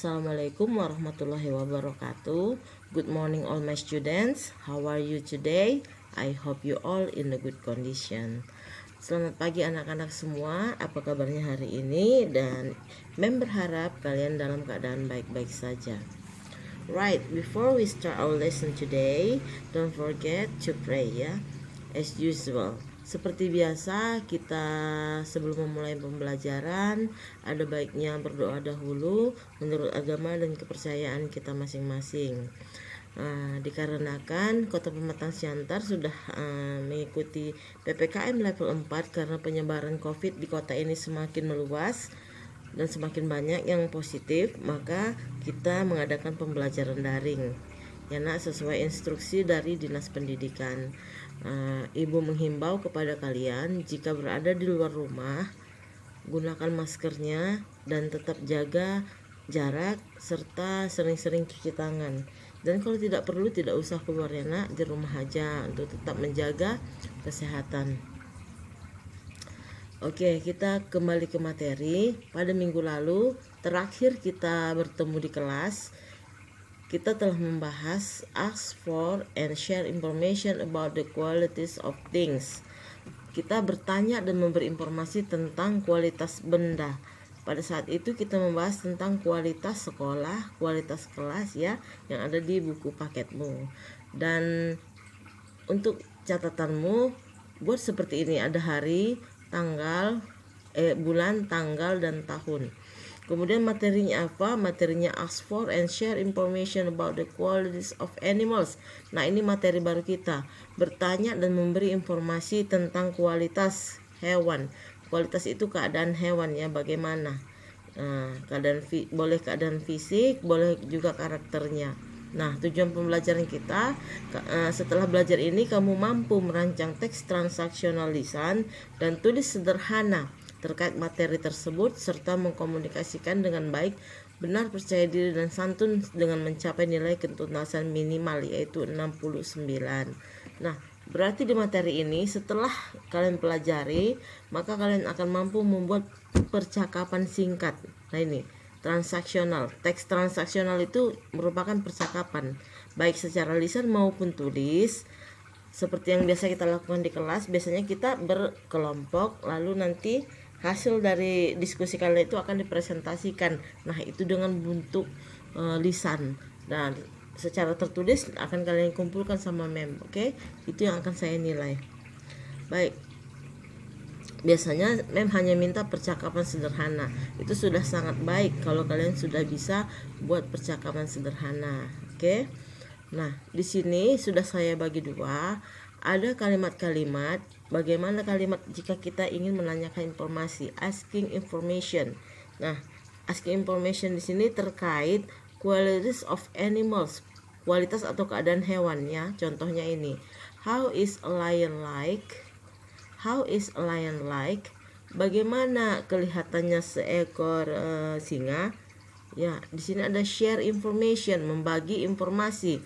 Assalamualaikum warahmatullahi wabarakatuh. Good morning all my students. How are you today? I hope you all in a good condition. Selamat pagi anak-anak semua. Apa kabarnya hari ini? Dan Mem berharap kalian dalam keadaan baik-baik saja. Right, before we start our lesson today, don't forget to pray ya. As usual. Seperti biasa, kita sebelum memulai pembelajaran ada baiknya berdoa dahulu menurut agama dan kepercayaan kita masing-masing. Dikarenakan Kota Pematang Siantar sudah mengikuti PPKM level 4 karena penyebaran COVID di kota ini semakin meluas dan semakin banyak yang positif, maka kita mengadakan pembelajaran daring. Ya nak, sesuai instruksi dari Dinas Pendidikan. Ibu menghimbau kepada kalian jika berada di luar rumah, gunakan maskernya dan tetap jaga jarak serta sering-sering cuci tangan. Dan kalau tidak perlu tidak usah keluar ya nak, di rumah aja untuk tetap menjaga kesehatan. Oke, kita kembali ke materi. Pada minggu lalu terakhir kita bertemu di kelas, kita telah membahas ask for and share information about the qualities of things. Kita bertanya dan memberi informasi tentang kualitas benda. Pada saat itu kita membahas tentang kualitas sekolah, kualitas kelas ya, yang ada di buku paketmu. Dan untuk catatanmu, buat seperti ini, ada hari, tanggal, bulan, tanggal, dan tahun. Kemudian materinya apa? Materinya ask for and share information about the qualities of animals. Nah, ini materi baru kita. Bertanya dan memberi informasi tentang kualitas hewan. Kualitas itu keadaan hewan ya, bagaimana? Boleh keadaan fisik, boleh juga karakternya. Nah, tujuan pembelajaran kita, setelah belajar ini kamu mampu merancang teks transaksional lisan dan tulis sederhana terkait materi tersebut serta mengkomunikasikan dengan baik, benar, percaya diri dan santun dengan mencapai nilai ketuntasan minimal yaitu 69. Nah, berarti di materi ini setelah kalian pelajari, maka kalian akan mampu membuat percakapan singkat. Nah, ini transaksional. Teks transaksional itu merupakan percakapan baik secara lisan maupun tulis. Seperti yang biasa kita lakukan di kelas, biasanya kita berkelompok lalu nanti hasil dari diskusi kalian itu akan dipresentasikan. Nah, itu dengan bentuk lisan. Dan secara tertulis akan kalian kumpulkan sama Mem. Oke? Itu yang akan saya nilai. Baik. Biasanya Mem hanya minta percakapan sederhana. Itu sudah sangat baik kalau kalian sudah bisa buat percakapan sederhana. Oke? Nah, di sini sudah saya bagi dua. Ada kalimat-kalimat. Bagaimana kalimat jika kita ingin menanyakan informasi, asking information. Nah, asking information di sini terkait qualities of animals, kualitas atau keadaan hewan ya. Contohnya ini, how is a lion like? How is a lion like? Bagaimana kelihatannya seekor singa? Ya, di sini ada share information, membagi informasi.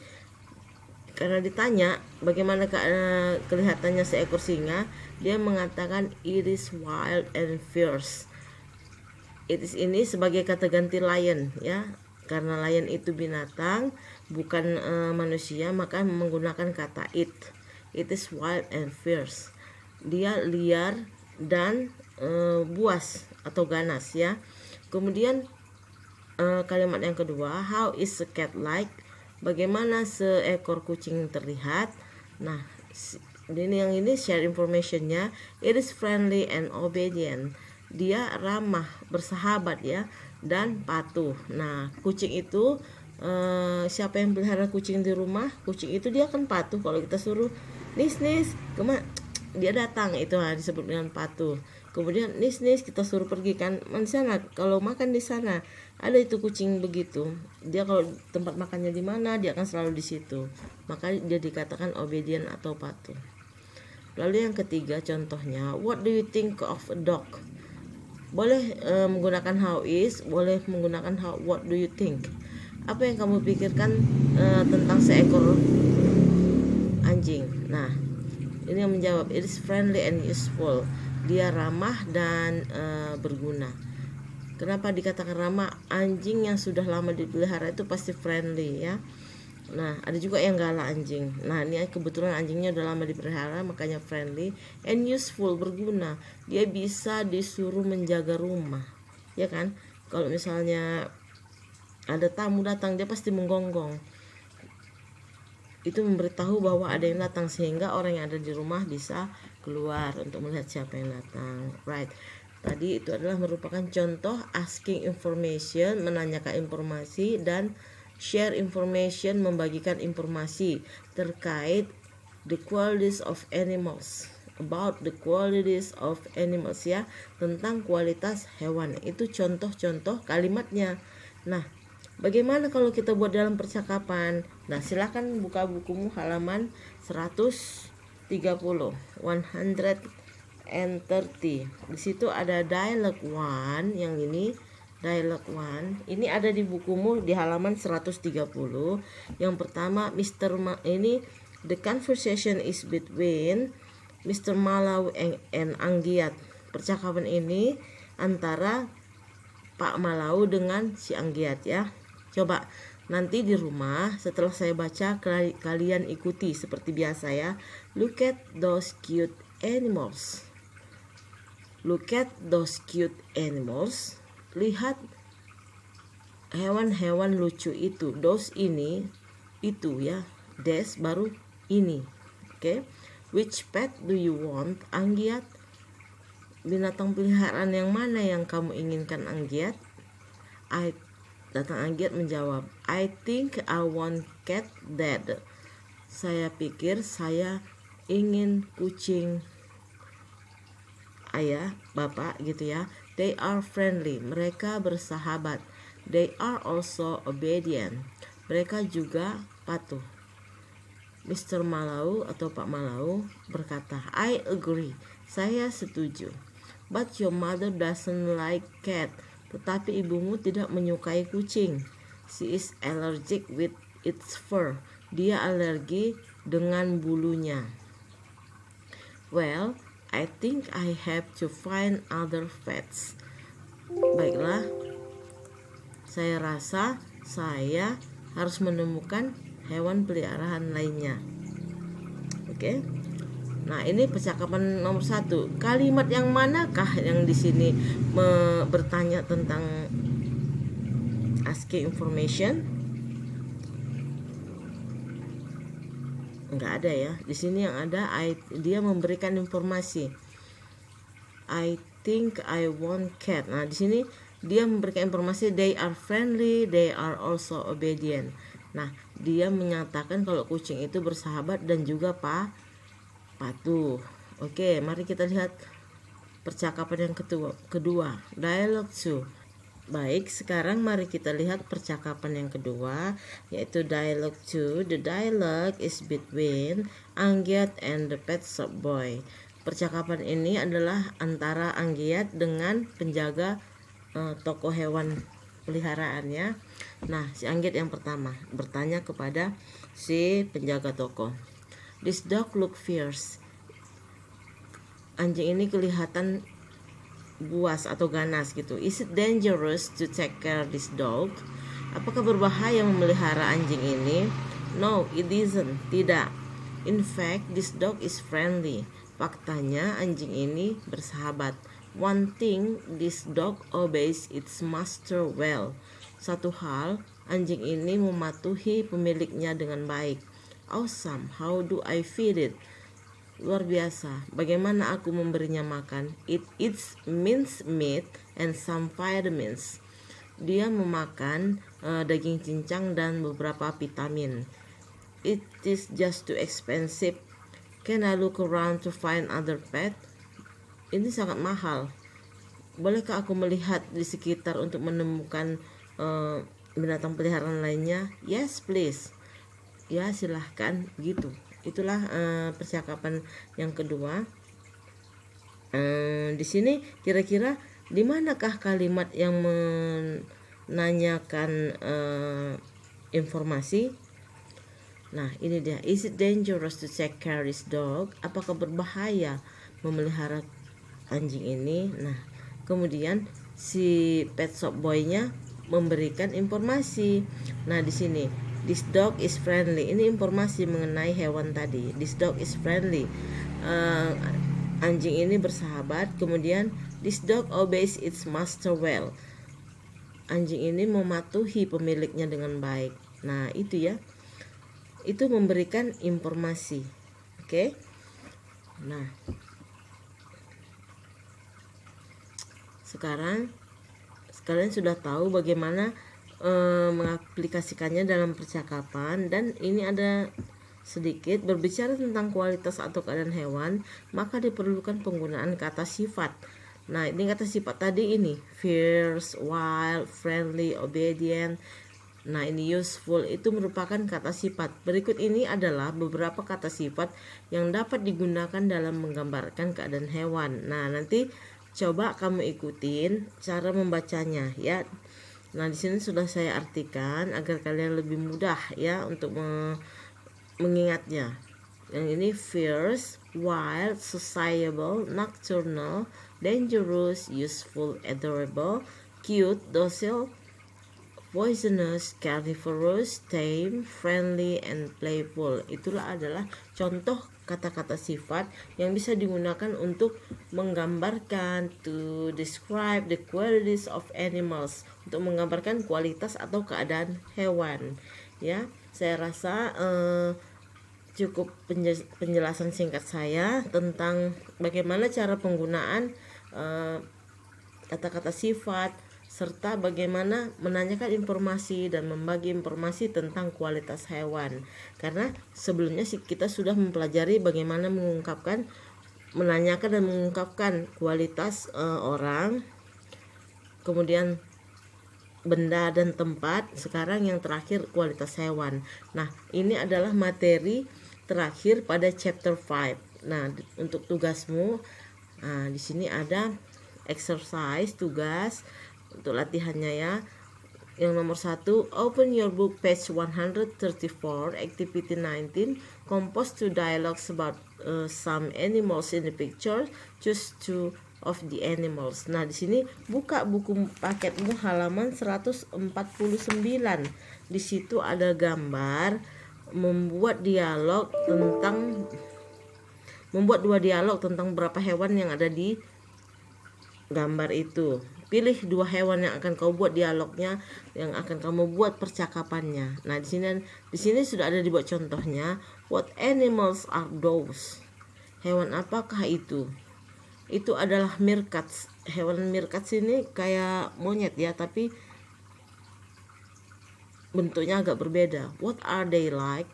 Karena ditanya bagaimana kelihatannya seekor singa, dia mengatakan it is wild and fierce. It is ini sebagai kata ganti lion ya. Karena lion itu binatang, bukan manusia, maka menggunakan kata it. It is wild and fierce. Dia liar dan buas atau ganas ya. Kemudian kalimat yang kedua, how is a cat like? Bagaimana seekor kucing terlihat? Nah, yang ini share informationnya. It is friendly and obedient. Dia ramah, bersahabat ya, dan patuh. Nah, kucing itu siapa yang pelihara kucing di rumah? Kucing itu dia akan patuh. Kalau kita suruh nis kemana? Dia datang, itu disebut dengan patuh. Kemudian nis kita suruh pergi kan di sana, kalau makan di sana ada itu kucing begitu, dia kalau tempat makannya di mana dia akan selalu di situ, maka dia dikatakan obedient atau patuh. Lalu yang ketiga contohnya, what do you think of a dog? Boleh menggunakan how is, boleh menggunakan what do you think. Apa yang kamu pikirkan tentang seekor anjing? Nah, ini yang menjawab, it is friendly and useful. Dia ramah dan berguna. Kenapa dikatakan ramah? Anjing yang sudah lama dipelihara itu pasti friendly ya. Nah, ada juga yang galak anjing. Nah, ini kebetulan anjingnya udah lama dipelihara, makanya friendly and useful, berguna. Dia bisa disuruh menjaga rumah, ya kan? Kalau misalnya ada tamu datang, dia pasti menggonggong. Itu memberitahu bahwa ada yang datang, sehingga orang yang ada di rumah bisa keluar untuk melihat siapa yang datang. Right. Tadi itu adalah merupakan contoh asking information, menanyakan informasi, dan share information, membagikan informasi terkait the qualities of animals, about the qualities of animals ya, tentang kualitas hewan. Itu contoh-contoh kalimatnya. Nah, bagaimana kalau kita buat dalam percakapan? Nah, silakan buka bukumu halaman 130. Di situ ada dialogue 1 yang ini. Dialogue 1 ini ada di bukumu di halaman 130. Yang pertama, ini the conversation is between Mr. Malau and Anggiat. Percakapan ini antara Pak Malau dengan si Anggiat ya. Coba nanti di rumah setelah saya baca, kalian ikuti seperti biasa ya. Look at those cute animals. Look at those cute animals. Lihat hewan-hewan lucu itu. Those ini, itu ya. Des baru ini. Oke. Which pet do you want, Anggiat? Binatang peliharaan yang mana yang kamu inginkan, Anggiat? Datang Anggiat menjawab, I think I want cat, Dad. Saya pikir saya ingin kucing, Ayah, Bapak gitu ya. They are friendly, mereka bersahabat. They are also obedient, mereka juga patuh. Mr. Malau atau Pak Malau berkata, I agree, saya setuju. But your mother doesn't like cat, tetapi ibumu tidak menyukai kucing. She is allergic with its fur, dia alergi dengan bulunya. Well, I think I have to find other pets. Baiklah, saya rasa saya harus menemukan hewan peliharaan lainnya. Oke. Nah, ini percakapan nomor 1. Kalimat yang manakah yang di sini bertanya tentang asking information? Enggak ada ya. Di sini yang ada dia memberikan informasi. I think I want cat. Nah, di sini dia memberikan informasi they are friendly, they are also obedient. Nah, dia menyatakan kalau kucing itu bersahabat dan juga patuh. Oke, mari kita lihat percakapan yang kedua. Dialogue 2. Baik, sekarang mari kita lihat percakapan yang kedua, yaitu dialogue 2. The dialogue is between Anggiat and the pet shop boy. Percakapan ini adalah antara Anggiat dengan penjaga toko hewan peliharaan ya. Nah, si Anggiat yang pertama bertanya kepada si penjaga toko. This dog look fierce. Anjing ini kelihatan buas atau ganas gitu. Is it dangerous to take care of this dog? Apakah berbahaya memelihara anjing ini? No, it isn't. Tidak. In fact, this dog is friendly. Faktanya anjing ini bersahabat. One thing, this dog obeys its master well. Satu hal, anjing ini mematuhi pemiliknya dengan baik. Awesome. How do I feed it? Luar biasa. Bagaimana aku memberinya makan? It eats minced meat and some vitamins. Dia memakan daging cincang dan beberapa vitamin. It is just too expensive. Can I look around to find other pet? Ini sangat mahal. Bolehkah aku melihat di sekitar untuk menemukan binatang peliharaan lainnya? Yes, please. Ya, silahkan gitu. Itulah percakapan yang kedua. Di sini kira-kira di manakah kalimat yang menanyakan informasi? Nah, ini dia. Is it dangerous to take care of this dog? Apakah berbahaya memelihara anjing ini? Nah, kemudian si Pet Shop Boy-nya memberikan informasi. Nah, di sini this dog is friendly. Ini informasi mengenai hewan tadi. This dog is friendly. Anjing ini bersahabat. Kemudian this dog obeys its master well. Anjing ini mematuhi pemiliknya dengan baik. Nah, itu ya. Itu memberikan informasi. Oke. Nah, sekarang kalian sudah tahu bagaimana mengaplikasikannya dalam percakapan, dan ini ada sedikit berbicara tentang kualitas atau keadaan hewan, maka diperlukan penggunaan kata sifat. Nah, ini kata sifat tadi ini fierce, wild, friendly, obedient. Nah, ini useful itu merupakan kata sifat. Berikut ini adalah beberapa kata sifat yang dapat digunakan dalam menggambarkan keadaan hewan. Nah, nanti coba kamu ikutin cara membacanya ya. Nah, di sini sudah saya artikan agar kalian lebih mudah ya untuk mengingatnya. Yang ini fierce, wild, sociable, nocturnal, dangerous, useful, adorable, cute, docile, poisonous, carnivorous, tame, friendly, and playful. Itulah adalah contoh kata-kata sifat yang bisa digunakan untuk menggambarkan, to describe the qualities of animals, untuk menggambarkan kualitas atau keadaan hewan. Ya, saya rasa cukup penjelasan singkat saya tentang bagaimana cara penggunaan kata-kata sifat, serta bagaimana menanyakan informasi dan membagi informasi tentang kualitas hewan. Karena sebelumnya kita sudah mempelajari bagaimana menanyakan dan mengungkapkan kualitas orang, kemudian benda dan tempat. Sekarang yang terakhir kualitas hewan. Nah, ini adalah materi terakhir pada chapter 5. Nah, untuk tugasmu, di sini ada exercise, tugas untuk latihannya ya. Yang nomor 1, open your book page 134, activity 19, compose 2 dialogues about some animals in the picture, choose 2 of the animals. Nah, di sini buka buku paketmu halaman 149. Di situ ada gambar membuat 2 dialog tentang beberapa hewan yang ada di gambar itu. Pilih 2 hewan yang akan kau buat dialognya, yang akan kamu buat percakapannya. Nah, di sini sudah ada dibuat contohnya. What animals are those? Hewan apakah itu? Itu adalah meerkats. Hewan meerkats ini kayak monyet ya, tapi bentuknya agak berbeda. What are they like?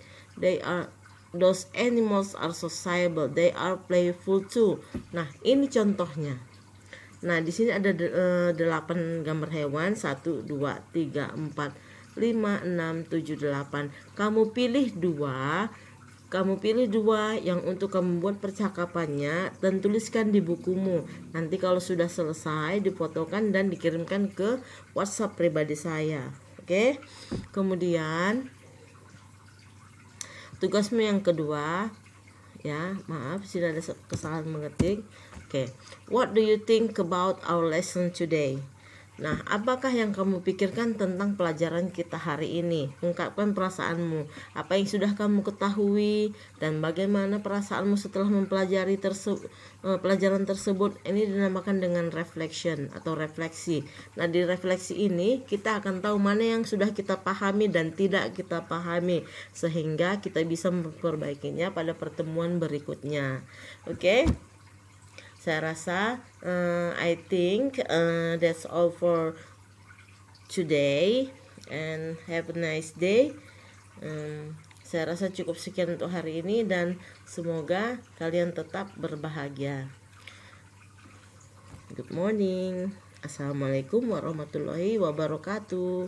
Those animals are sociable. They are playful too. Nah, ini contohnya. Nah, di sini ada 8 gambar hewan, 1, 2, 3, 4, 5, 6, 7, 8. Kamu pilih 2 yang untuk kamu buat percakapannya dan tuliskan di bukumu. Nanti kalau sudah selesai difotokan dan dikirimkan ke WhatsApp pribadi saya. Oke. Kemudian tugasmu yang kedua ya, maaf sudah ada kesalahan mengetik. Oke. What do you think about our lesson today? Nah, apakah yang kamu pikirkan tentang pelajaran kita hari ini? Ungkapkan perasaanmu. Apa yang sudah kamu ketahui dan bagaimana perasaanmu setelah mempelajari pelajaran tersebut? Ini dinamakan dengan reflection atau refleksi. Nah, di refleksi ini kita akan tahu mana yang sudah kita pahami dan tidak kita pahami, sehingga kita bisa memperbaikinya pada pertemuan berikutnya. Oke? Saya rasa I think that's all for today, and have a nice day. Saya rasa cukup sekian untuk hari ini, dan semoga kalian tetap berbahagia. Good morning. Assalamualaikum warahmatullahi wabarakatuh.